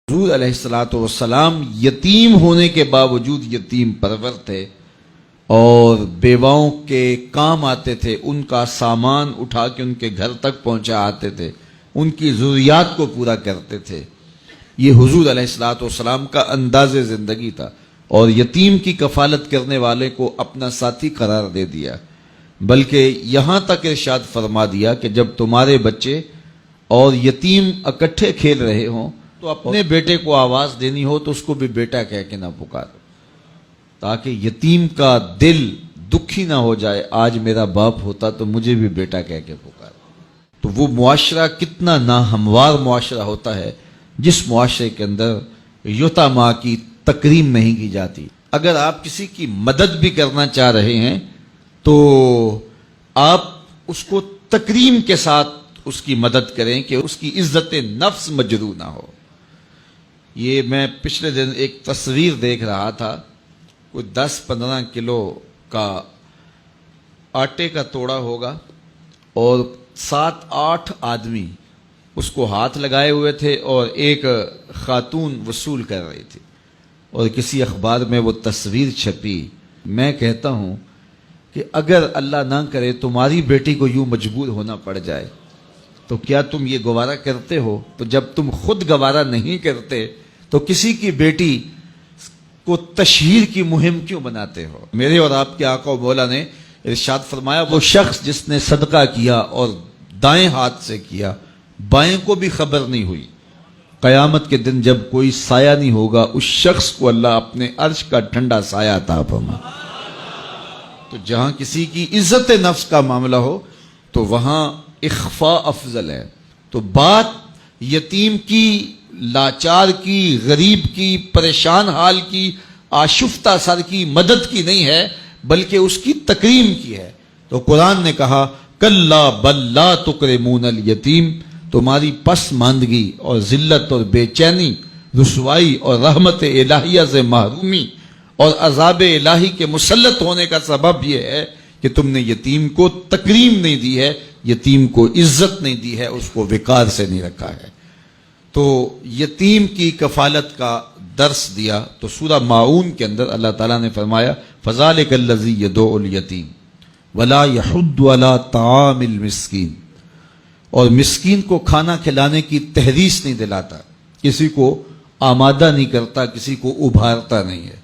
حضور علیہ الصلوۃ والسلام یتیم ہونے کے باوجود یتیم پرور تھے اور بیواؤں کے کام آتے تھے، ان کا سامان اٹھا کے ان کے گھر تک پہنچا آتے تھے، ان کی ضروریات کو پورا کرتے تھے۔ یہ حضور علیہ الصلوۃ والسلام کا انداز زندگی تھا، اور یتیم کی کفالت کرنے والے کو اپنا ساتھی قرار دے دیا، بلکہ یہاں تک ارشاد فرما دیا کہ جب تمہارے بچے اور یتیم اکٹھے کھیل رہے ہوں تو اپنے بیٹے کو آواز دینی ہو تو اس کو بھی بیٹا کہہ کے نہ پکارو، تاکہ یتیم کا دل دکھی نہ ہو جائے، آج میرا باپ ہوتا تو مجھے بھی بیٹا کہہ کے پکارو۔ تو وہ معاشرہ کتنا ناہموار معاشرہ ہوتا ہے جس معاشرے کے اندر یتیماں کی تکریم نہیں کی جاتی۔ اگر آپ کسی کی مدد بھی کرنا چاہ رہے ہیں تو آپ اس کو تکریم کے ساتھ اس کی مدد کریں کہ اس کی عزت نفس مجروح نہ ہو۔ یہ میں پچھلے دن ایک تصویر دیکھ رہا تھا، کوئی 10-15 کلو کا آٹے کا توڑا ہوگا اور 7-8 آدمی اس کو ہاتھ لگائے ہوئے تھے اور ایک خاتون وصول کر رہی تھی، اور کسی اخبار میں وہ تصویر چھپی۔ میں کہتا ہوں کہ اگر اللہ نہ کرے تمہاری بیٹی کو یوں مجبور ہونا پڑ جائے تو کیا تم یہ گوارا کرتے ہو؟ تو جب تم خود گوارا نہیں کرتے تو کسی کی بیٹی کو تشہیر کی مہم کیوں بناتے ہو؟ میرے اور آپ کے آقا و مولا نے ارشاد فرمایا، وہ شخص جس نے صدقہ کیا اور دائیں ہاتھ سے کیا، بائیں کو بھی خبر نہیں ہوئی، قیامت کے دن جب کوئی سایہ نہیں ہوگا اس شخص کو اللہ اپنے عرش کا ٹھنڈا سایہ عطا فرمائے۔ تو جہاں کسی کی عزت نفس کا معاملہ ہو تو وہاں اخفاء افضل ہے۔ تو بات یتیم کی، لاچار کی، غریب کی، پریشان حال کی، آشفتہ سر کی مدد کی نہیں ہے، بلکہ اس کی تکریم کی ہے۔ تو قرآن نے کہا کلا بل لا تکرمون الیتیم، تمہاری پسماندگی اور ذلت اور بے چینی، رسوائی اور رحمت الہیہ سے محرومی اور عذاب الہی کے مسلط ہونے کا سبب یہ ہے کہ تم نے یتیم کو تکریم نہیں دی ہے، یتیم کو عزت نہیں دی ہے، اس کو وقار سے نہیں رکھا ہے۔ تو یتیم کی کفالت کا درس دیا تو سورہ ماعون کے اندر اللہ تعالیٰ نے فرمایا فَذَلِكَ الَّذِي يَدُعُّ الْيَتِيمَ وَلَا يَحُضُّ عَلَىٰ طَعَامِ الْمِسْكِينِ، اور مسکین کو کھانا کھلانے کی تحریص نہیں دلاتا، کسی کو آمادہ نہیں کرتا، کسی کو ابھارتا نہیں ہے۔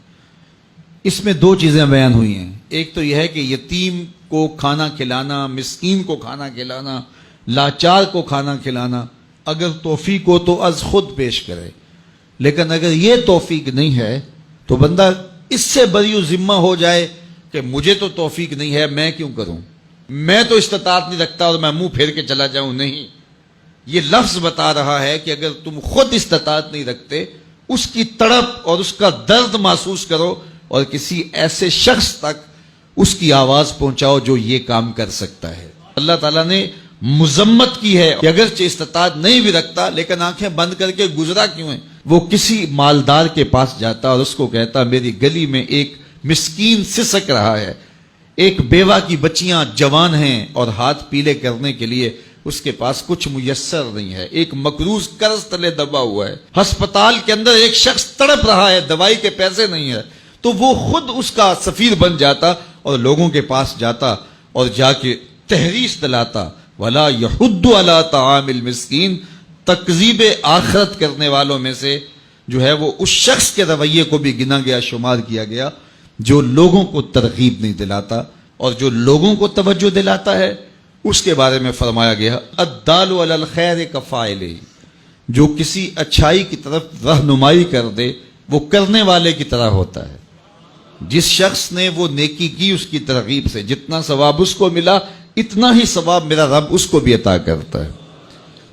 اس میں 2 چیزیں بیان ہوئی ہیں، ایک تو یہ ہے کہ یتیم کو کھانا کھلانا، مسکین کو کھانا کھلانا، لاچار کو کھانا کھلانا اگر توفیق ہو تو از خود پیش کرے، لیکن اگر یہ توفیق نہیں ہے تو بندہ اس سے بری ذمہ ہو جائے کہ مجھے تو توفیق نہیں ہے، میں کیوں کروں، میں تو استطاعت نہیں رکھتا اور میں منہ پھیر کے چلا جاؤں۔ نہیں، یہ لفظ بتا رہا ہے کہ اگر تم خود استطاعت نہیں رکھتے، اس کی تڑپ اور اس کا درد محسوس کرو اور کسی ایسے شخص تک اس کی آواز پہنچاؤ جو یہ کام کر سکتا ہے۔ اللہ تعالیٰ نے مذمت کی ہے کہ اگرچہ استطاعت نہیں بھی رکھتا لیکن آنکھیں بند کر کے گزرا کیوں ہے؟ وہ کسی مالدار کے پاس جاتا اور اس کو کہتا میری گلی میں ایک مسکین سسک رہا ہے، ایک بیوہ کی بچیاں جوان ہیں اور ہاتھ پیلے کرنے کے لیے اس کے پاس کچھ میسر نہیں ہے، ایک مقروض قرض تلے دبا ہوا ہے، ہسپتال کے اندر ایک شخص تڑپ رہا ہے، دوائی کے پیسے نہیں ہے، تو وہ خود اس کا سفیر بن جاتا اور لوگوں کے پاس جاتا اور جا کے تحریص دلاتا وَلَا يَحُضُّ عَلَىٰ طَعَامِ الْمِسْكِينِ۔ تکذیب آخرت کرنے والوں میں سے جو ہے وہ اس شخص کے رویے کو بھی گنا گیا، شمار کیا گیا جو لوگوں کو ترغیب نہیں دلاتا، اور جو لوگوں کو توجہ دلاتا ہے اس کے بارے میں فرمایا گیا الدال علی الخیر کفاعلہ، جو کسی اچھائی کی طرف رہنمائی کر دے وہ کرنے والے کی طرح ہوتا ہے۔ جس شخص نے وہ نیکی کی اس کی ترغیب سے جتنا ثواب اس کو ملا اتنا ہی ثواب میرا رب اس کو بھی عطا کرتا ہے۔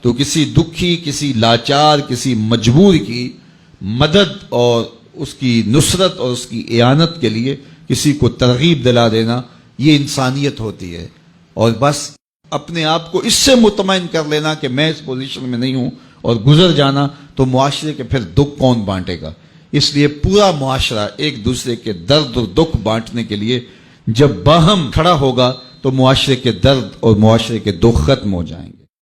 تو کسی دکھی، کسی لاچار، کسی مجبور کی مدد اور اس کی نصرت اور اس کی اعانت کے لیے کسی کو ترغیب دلا دینا یہ انسانیت ہوتی ہے، اور بس اپنے آپ کو اس سے مطمئن کر لینا کہ میں اس پوزیشن میں نہیں ہوں اور گزر جانا، تو معاشرے کے پھر دکھ کون بانٹے گا؟ اس لیے پورا معاشرہ ایک دوسرے کے درد اور دکھ بانٹنے کے لیے جب باہم کھڑا ہوگا تو معاشرے کے درد اور معاشرے کے دکھ ختم ہو جائیں گے۔